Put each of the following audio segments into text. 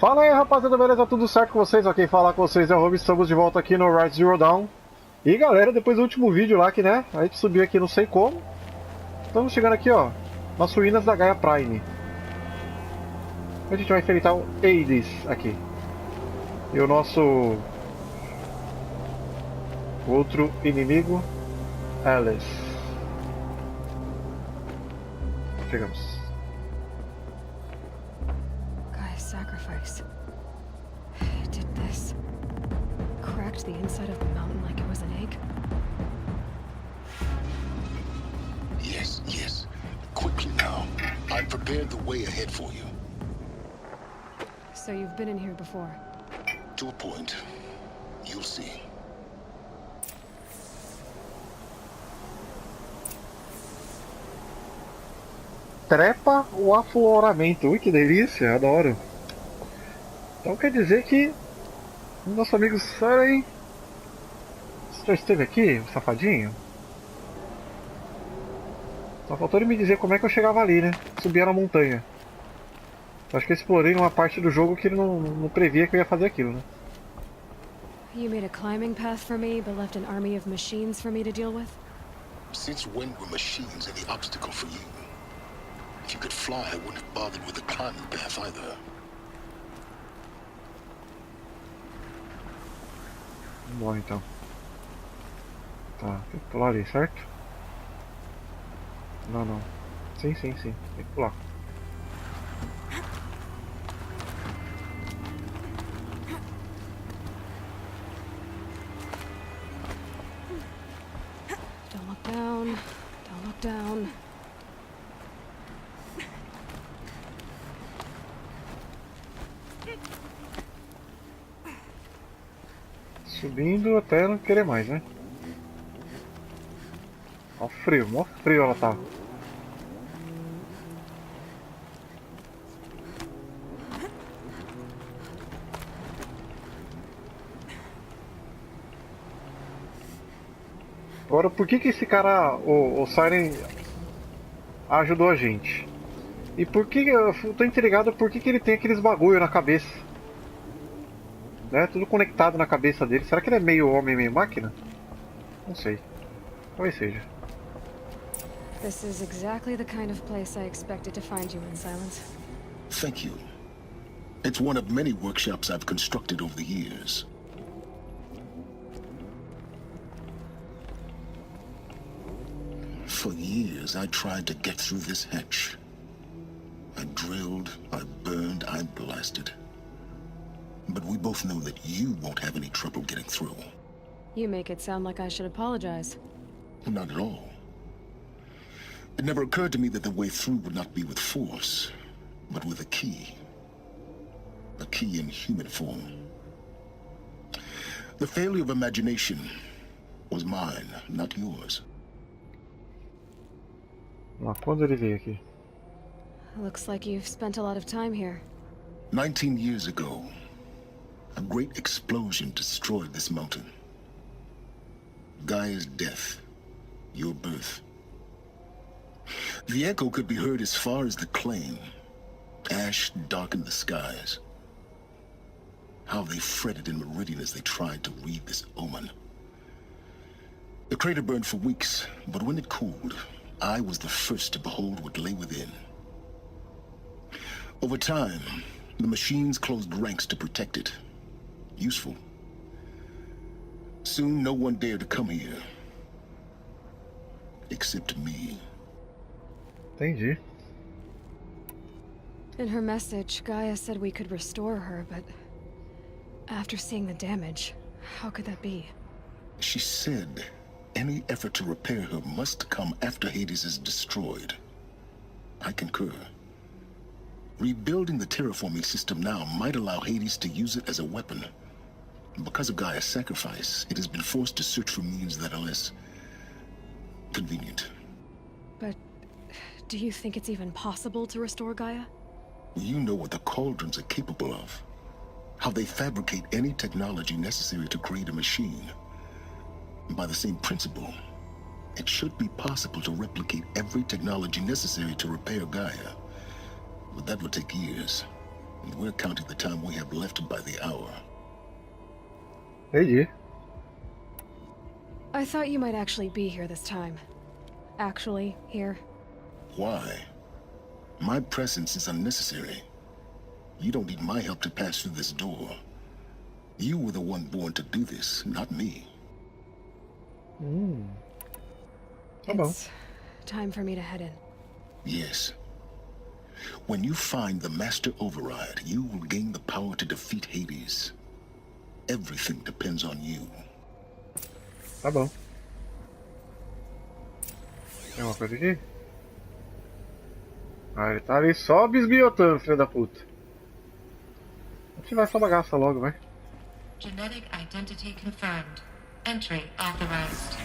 Fala aí, rapaziada, beleza? Tudo certo com vocês? Aqui fala com vocês é o Rob, estamos de volta aqui no Rise Zero Dawn. E galera, depois do último vídeo lá que, né, a gente subiu aqui não sei como. Estamos chegando aqui, ó, nas Ruínas da Gaia Prime. A gente vai enfrentar o Hades aqui. E o nosso outro inimigo, Alice. Chegamos. Sacrifice. It did this. Cracked the inside of the mountain like it was an egg. Yes. Quickly now. I've prepared the way ahead for you. So you've been in here before? To a point. You'll see. Trepa o afloramento. Ui, que delícia, adoro. Então quer dizer que nosso amigo Saren já esteve aqui, o safadinho? Só faltou ele me dizer como é que eu chegava ali, né? Subia na montanha. Acho que eu explorei numa parte do jogo que ele não previa que eu ia fazer aquilo, né? You made a climbing path for me, but left an army of machines for me to deal with? Since when were machines any obstacle for you? If you could fly, I wouldn't have bothered with the climbing path either. Vamos lá então. Tá, tem que pular ali, certo? Não. Sim, tem que pular. Don't look down. Don't look down. Subindo até não querer mais, né? Ó frio, mó frio ela tá. Agora, por que esse cara, o Siren, ajudou a gente? E por que, eu tô intrigado por que ele tem aqueles bagulho na cabeça? Né? Tudo conectado na cabeça dele. Será que ele é meio homem, meio máquina? Não sei. Talvez seja. This is exactly the kind of place I expected to find you in, Silence. Thank you. It's one of many workshops I've constructed over the years. For years, I tried to get through this hatch. I drilled, I burned, I blasted. But we both know that you won't have any trouble getting through. You make it sound like I should apologize. Not at all. It never occurred to me that the way through would not be with force, but with a key. A key in human form. The failure of imagination was mine, not yours. Lá, quando ele veio aqui? Looks like you've spent a lot of time here. 19 years ago, a great explosion destroyed this mountain. Gaia's death, your birth. The echo could be heard as far as the claim. Ash darkened the skies. How they fretted in Meridian as they tried to read this omen. The crater burned for weeks, but when it cooled, I was the first to behold what lay within. Over time, the machines closed ranks to protect it. Useful. Soon, no one dared to come here. Except me. Entendi. In her message, Gaia said we could restore her, but after seeing the damage, how could that be? She said any effort to repair her must come after Hades is destroyed. I concur. Rebuilding the terraforming system now might allow Hades to use it as a weapon. Because of Gaia's sacrifice, it has been forced to search for means that are less convenient. But do you think it's even possible to restore Gaia? You know what the Cauldrons are capable of. How they fabricate any technology necessary to create a machine. By the same principle, it should be possible to replicate every technology necessary to repair Gaia. But that would take years. And we're counting the time we have left by the hour. Entendi. I thought you might actually be here this time. Actually, here. Why? My presence is unnecessary. You don't need my help to pass through this door. You were the one born to do this, not me. Tá bom. It's time for me to head in. Yes. When you find the Master Override, you will gain the power to defeat Hades. Everything depends on you. Tá bom. Tem uma coisa aqui? Ah, ele tá ali só bisbilhotando, filho da puta. Vou ativar essa bagaça logo, vai. Genetic identity confirmed. Entry authorized.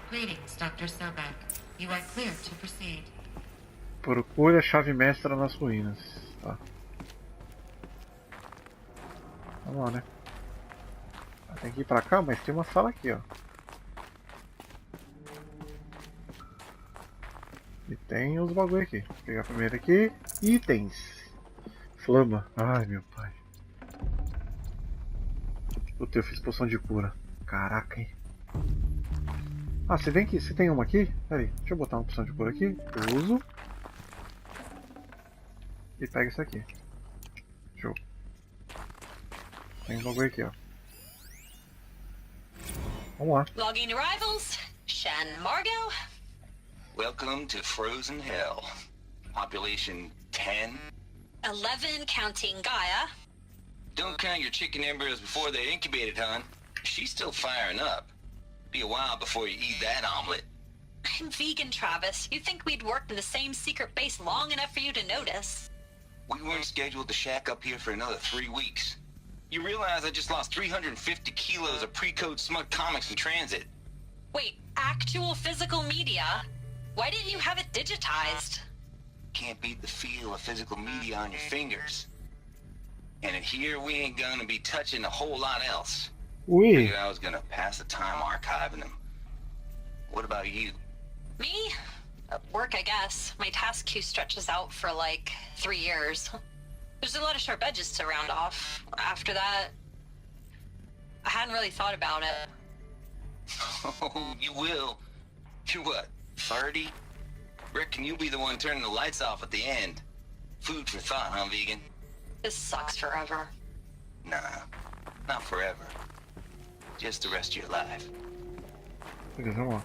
Greetings, Dr. Sobek. You are clear to proceed. Procure a chave mestra nas ruínas. Tá. Vamos lá, né? Tem que ir pra cá, mas tem uma sala aqui, ó. E tem os bagulho aqui. Vou pegar primeiro aqui. Itens. Flama. Ai, meu pai. Puta, eu fiz poção de cura. Caraca, hein. Ah, você vem aqui? Você tem uma aqui? Pera aí, deixa eu botar uma poção de cura aqui. Eu uso. E pega isso aqui. Show. Tem um bagulho aqui, ó. Vamos lá. Logging arrivals. Shan Margot. Welcome to Frozen Hell. Population 10. 11 counting Gaia. Don't count your chicken embryos before they're incubated, hon. She's still firing up. Be a while before you eat that omelet. I'm vegan, Travis. You'd think we'd worked in the same secret base long enough for you to notice. We weren't scheduled to shack up here for another 3 weeks. You realize I just lost 350 kilos of pre-code smut comics in transit. Wait, actual physical media? Why didn't you have it digitized? Can't beat the feel of physical media on your fingers. And in here, we ain't gonna be touching a whole lot else. Ui. Figured I was gonna pass the time archiving them. What about you? Me? At work, I guess. My task queue stretches out for like 3 years. There's a lot of sharp edges to round off. After that, I hadn't really thought about it. Oh, you will. You're what, 30? Reckon you'll be the one turning the lights off at the end. Food for thought, huh, vegan? This sucks forever. Nah, not forever. Just the rest of your life. Beleza, vamos lá.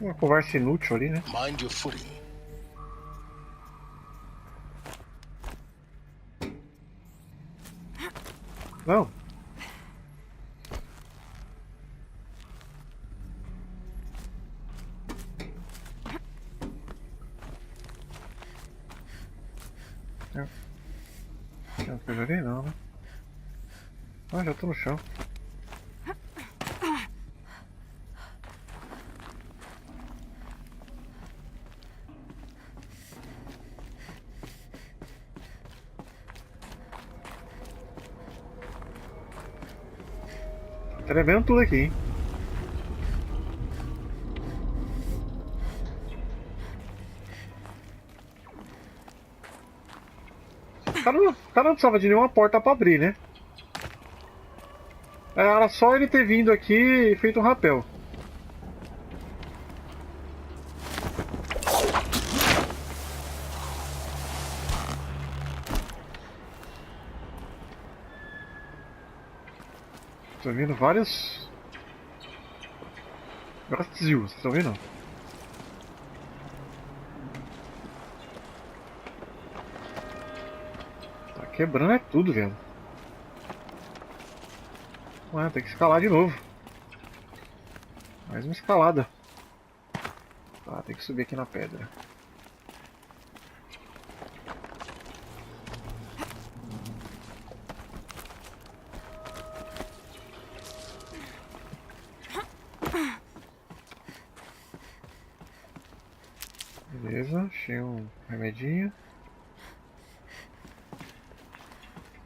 Uma conversa inútil ali, né? Mind your footing. Não. Tem uma coisa ali? Não, né? Ah, já tô no chão. Tá tremendo tudo aqui, hein? O cara não precisava de nenhuma porta pra abrir, né? Era só ele ter vindo aqui e feito um rapel. Tô vendo vários Brasil, vocês estão vendo? Tá quebrando é tudo, velho. Ué, tem que escalar de novo. Mais uma escalada. Tá, tem que subir aqui na pedra. Beleza, achei um remedinho.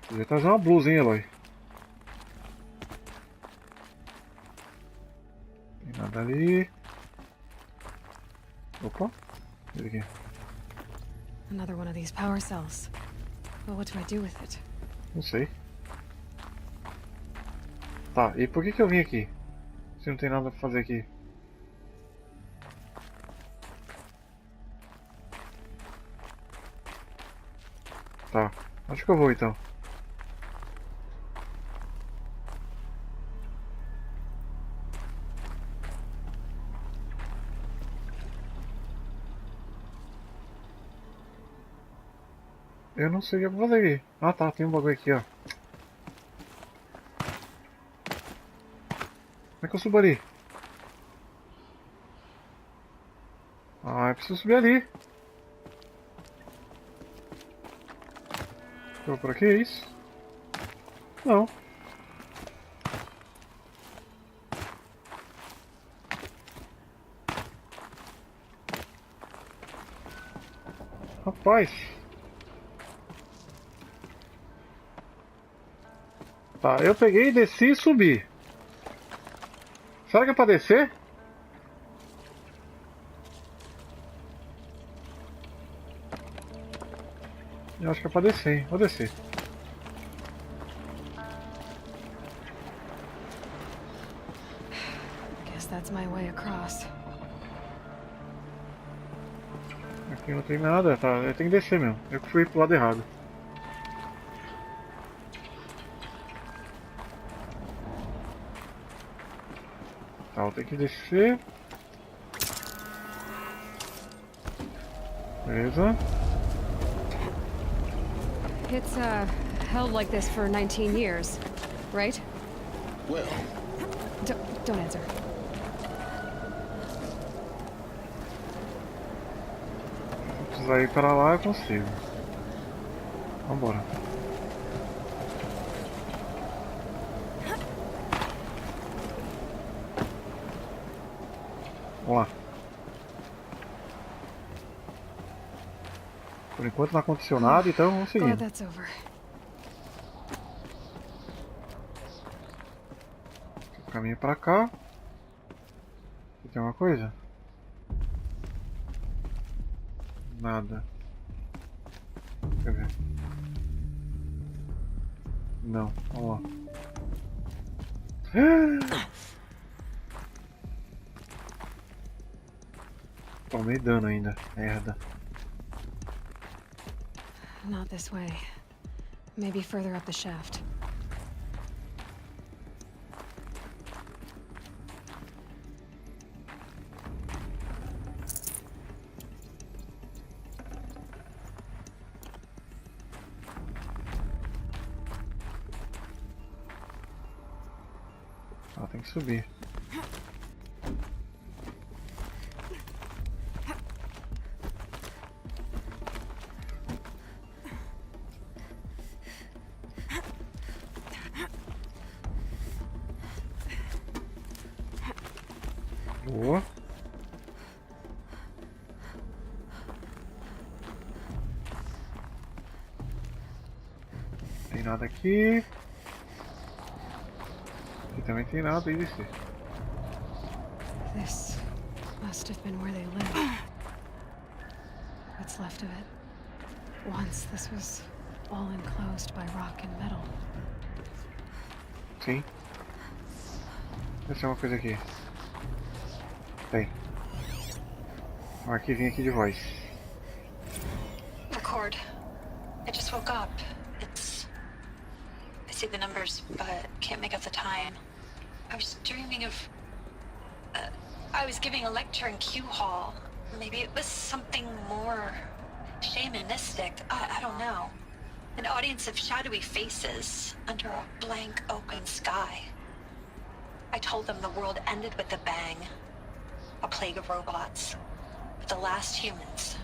Podia trazer uma blusa, hein, Eloy? Tem nada ali. Opa, olha aqui. Another one of these power cells. Well, what do I do with it? Não sei. Tá, e por que eu vim aqui? Se não tem nada pra fazer aqui. Tá, acho que eu vou então. Eu não sei o que fazer aqui. Ah tá, tem um bagulho aqui, ó. Como é que eu subo ali? Ah, eu preciso subir ali. Eu vou por aqui, é isso? Não. Rapaz. Tá, eu peguei, desci e subi. Será que é pra descer? Eu acho que é pra descer, hein? Vou descer. Guess that's my way across. Aqui não tem nada, tá? Eu tenho que descer mesmo. Eu fui pro lado errado. Tá, eu tenho que descer. Beleza. It's, held like this for 19 years, right? Well, Don't answer. Se precisar ir para lá, eu consigo. Vambora. Vamos lá. Por enquanto não aconteceu nada, então vamos seguir. Glad that's over. Caminho pra cá. Aqui tem uma coisa? Nada. Deixa eu ver. Não, vamos lá. Tomei dano ainda, merda. Not this way. Maybe further up the shaft. Ah, tem que subir. Boa. Tem nada aqui. Aqui também tem nada, tem descer. This must have been where they lived. What's left of it. Once this was all enclosed by rock and metal. Sim. Deve ser uma coisa aqui. Tem. Um arquivinho aqui de voz. Record. I just woke up. I see the numbers, but can't make out the time. I was dreaming of... I was giving a lecture in Q Hall. Maybe it was something more shamanistic. I don't know. An audience of shadowy faces under a blank open sky. I told them the world ended with a bang. A plague of robots. The last humans.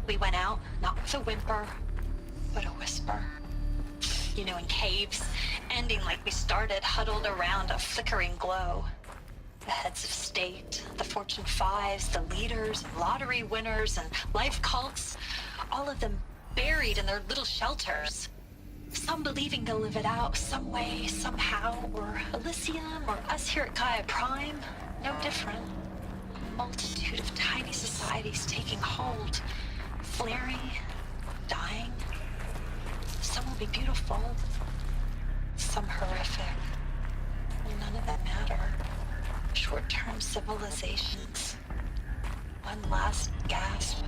We went out, not with a whimper, but a whisper. You know, in caves, ending like we started, huddled around a flickering glow. The heads of state, the Fortune 5s, the leaders, lottery winners, and life cults, all of them buried in their little shelters. Some believing they'll live it out some way, somehow, or Elysium, or us here at Gaia Prime, no different. A multitude of tiny societies taking hold, flaring, dying, Some will be beautiful, some horrific. None of them matter. Short-term civilizations. One last gasp.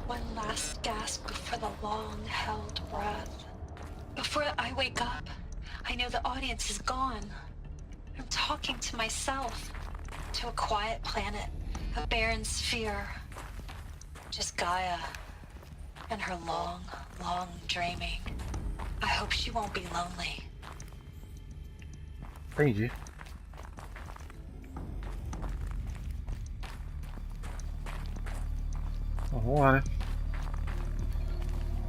One last gasp before the long-held breath. Before I wake up, I know the audience is gone. I'm talking to myself. To a quiet planet, a barren sphere. Just Gaia. And her long, long dreaming. I hope she won't be lonely. Entendi. Então, vamos lá, né?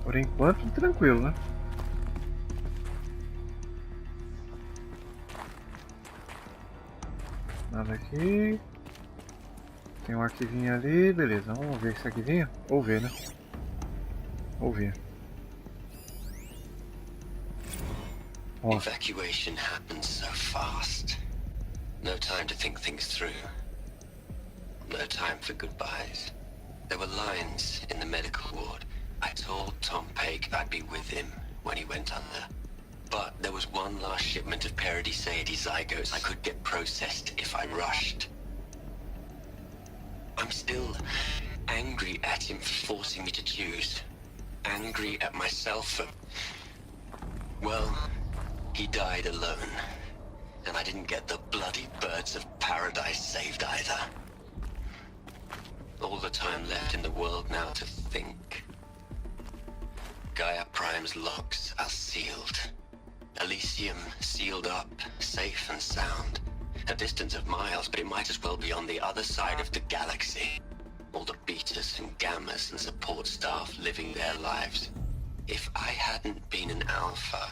Por enquanto, tranquilo, né? Nada aqui. Tem um arquivinho ali, beleza. Vamos ver esse arquivinho? Ou ver, né? Ou ver. Ó. Evacuation happens so fast. No time to think things through. No time for goodbyes. There were lines in the medical ward. I told Tom Pake I'd be with him when he went under. But there was one last shipment of Paradiseidae zygotes I could get processed if I rushed. I'm still angry at him for forcing me to choose. Angry at myself for... Well, he died alone. And I didn't get the bloody birds of paradise saved either. All the time left in the world now to think. Gaia Prime's locks are sealed. Elysium sealed up, safe and sound. A distance of miles, but it might as well be on the other side of the galaxy. All the betas and gammas and support staff living their lives. If I hadn't been an alpha,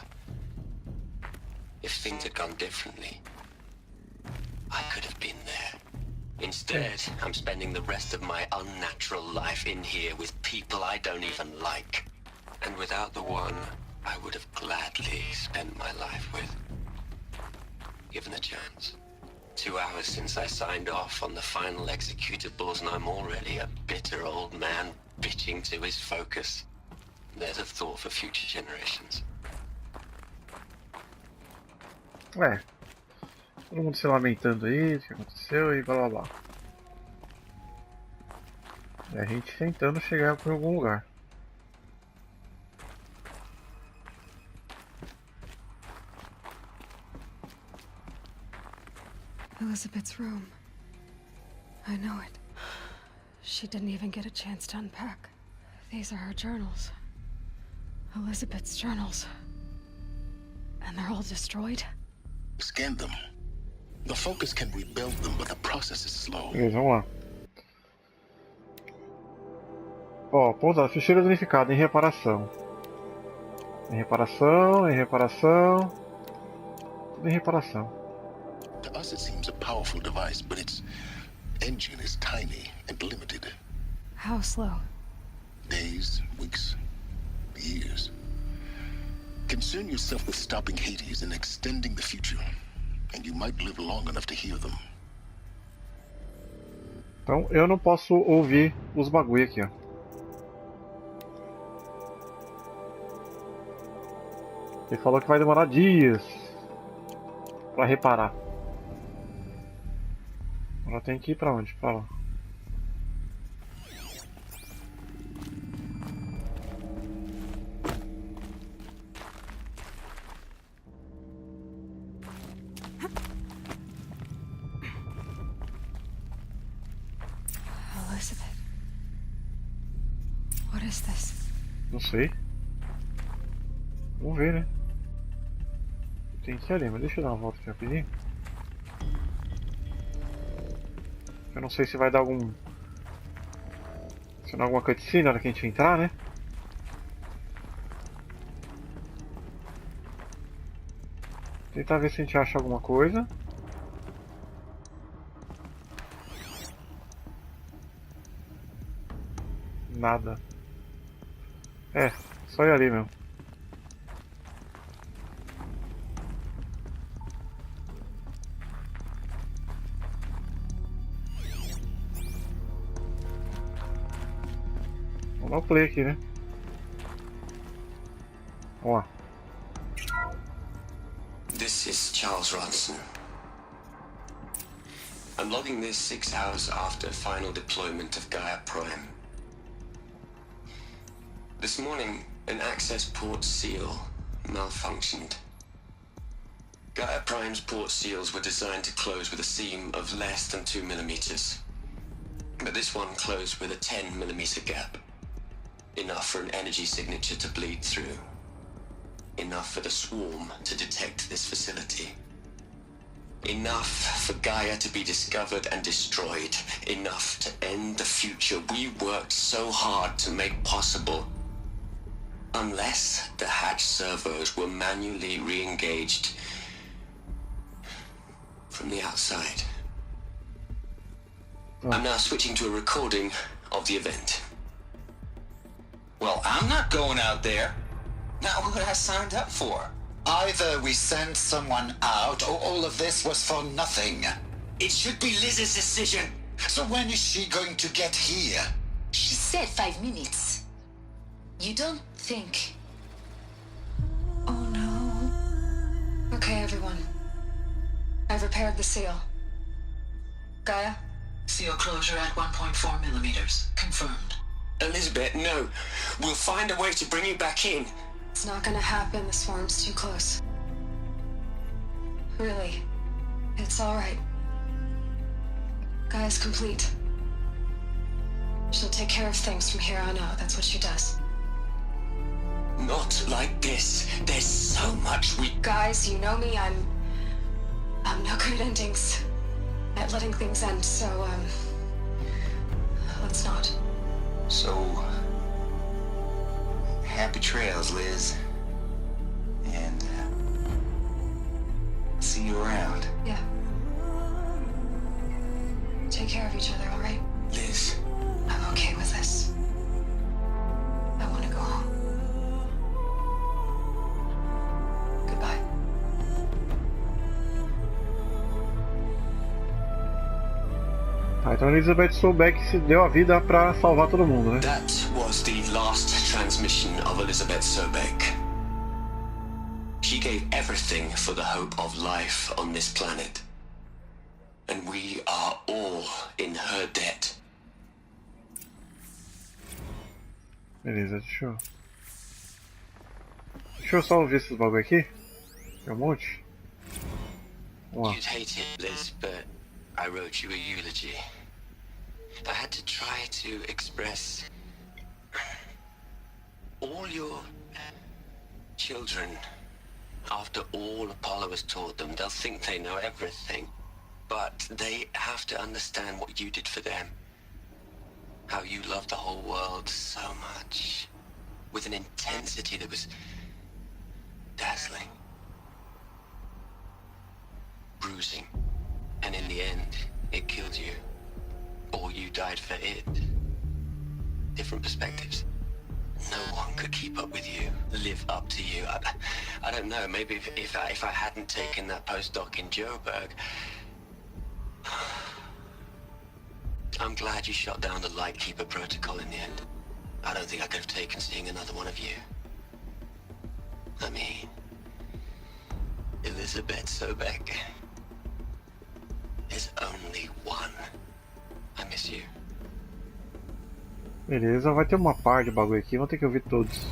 if things had gone differently, I could have been there. Instead, I'm spending the rest of my unnatural life in here with people I don't even like. And without the one I would have gladly spent my life with. Given the chance. 2 hours since I signed off on the final executables and I'm already a bitter old man bitching to his focus. There's a thought for future generations. Todo mundo se lamentando aí do que aconteceu e blá blá blá. E a gente tentando chegar por algum lugar. Elizabeth's room. I know it. She didn't even get a chance to unpack. These are her journals. Elizabeth's journals. And they're all destroyed? Scan them. The Focus can rebuild them, but the process is slow. Beleza, vamos lá. Ó, pousar, ficheiro unificado em reparação. Em reparação, em reparação. Tudo em reparação. To us it seems a powerful device, but its engine is tiny and limited. How slow? Days, weeks, years. Concern yourself with stopping Hades and extending the future, and you might live long enough to hear them. Então eu não posso ouvir os bagulho aqui, ó. Ele falou que vai demorar dias pra reparar. Agora tem que ir pra onde? Pra lá. Elizabeth. What is this? Não sei. Vamos ver, né? Tem que ir ali, mas deixa eu dar uma volta aqui rapidinho. Eu não sei se vai dar algum... Se não alguma cutscene na hora que a gente entrar, né? Tentar ver se a gente acha alguma coisa. Nada. É, só ir ali mesmo. Vamos dar o play aqui, né? Vamos lá. This is Charles Ronson. I'm logging this 6 hours after final deployment of Gaia Prime. This morning, an access port seal malfunctioned. Gaia Prime's port seals were designed to close with a seam of less than 2 millimeters. But this one closed with a 10 millimeter gap. Enough for an energy signature to bleed through. Enough for the swarm to detect this facility. Enough for Gaia to be discovered and destroyed. Enough to end the future we worked so hard to make possible. Unless the hatch servos were manually re-engaged from the outside. I'm now switching to a recording of the event. Well, I'm not going out there. Not what I signed up for. Either we sent someone out, or all of this was for nothing. It should be Liz's decision. So when is she going to get here? She said 5 minutes. You don't think... Oh no. Okay, everyone. I've repaired the seal. Gaia? Seal closure at 1.4 millimeters. Confirmed. Elizabeth, no. We'll find a way to bring you back in. It's not gonna happen. The swarm's too close. Really. It's alright. Gaia's complete. She'll take care of things from here on out. That's what she does. Not like this. There's so much we... Guys, you know me. I'm no good at endings. At letting things end, so, let's not. So, happy trails, Liz. And, see you around. Yeah. Take care of each other, alright? Liz. I'm okay with this. I want to go home. Goodbye. Ah, então a Elizabeth Sobeck se deu a vida pra salvar todo mundo, né? That was the last transmission of Elizabeth Sobeck. She gave everything for the hope of life on this planet. And we are all in her debt. Beleza, deixa eu só ver esses bagulho aqui. Tem um monte. Vamos lá. You'd hate it, Liz, but I wrote you a eulogy. I had to try to express all your children. After all Apollo has taught them, they'll think they know everything. But they have to understand what you did for them. How you loved the whole world so much. With an intensity that was dazzling. Bruising. And in the end, it killed you. Or you died for it. Different perspectives. No one could keep up with you, live up to you. I don't know, maybe if I hadn't taken that postdoc in Joburg. I'm glad you shot down the Lightkeeper protocol in the end. I don't think I could have taken seeing another one of you. I mean, Elizabeth Sobeck. There's only one. I miss you. Beleza, vai ter uma par de bagulho aqui, vamos ter que ouvir todos.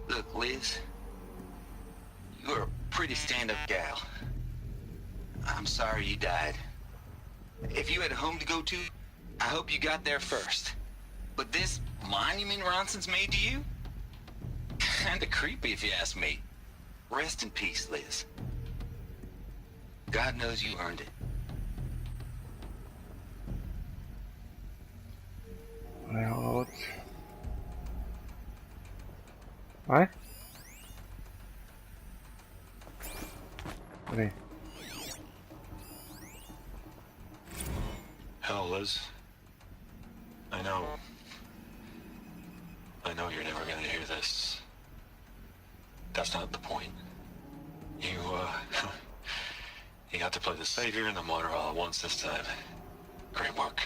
Look, Liz. You're a pretty stand-up gal. I'm sorry you died. If you had a home to go to, I hope you got there first. But this monument Ronson's made to you? Kinda creepy if you ask me. Rest in peace, Liz. God knows you earned it. Out. Vai? Peraí. Hell, Liz. I know you're never gonna hear this. That's not the point. You got to play the savior and the martyr all at once this time. Great work.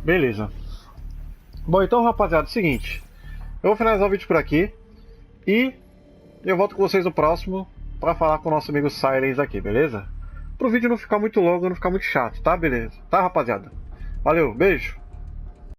Beleza. Bom, então, rapaziada, é o seguinte. Eu vou finalizar o vídeo por aqui. E eu volto com vocês no próximo para falar com o nosso amigo Silence aqui, beleza? Pro vídeo não ficar muito longo, não ficar muito chato, tá? Beleza? Tá, rapaziada? Valeu, beijo!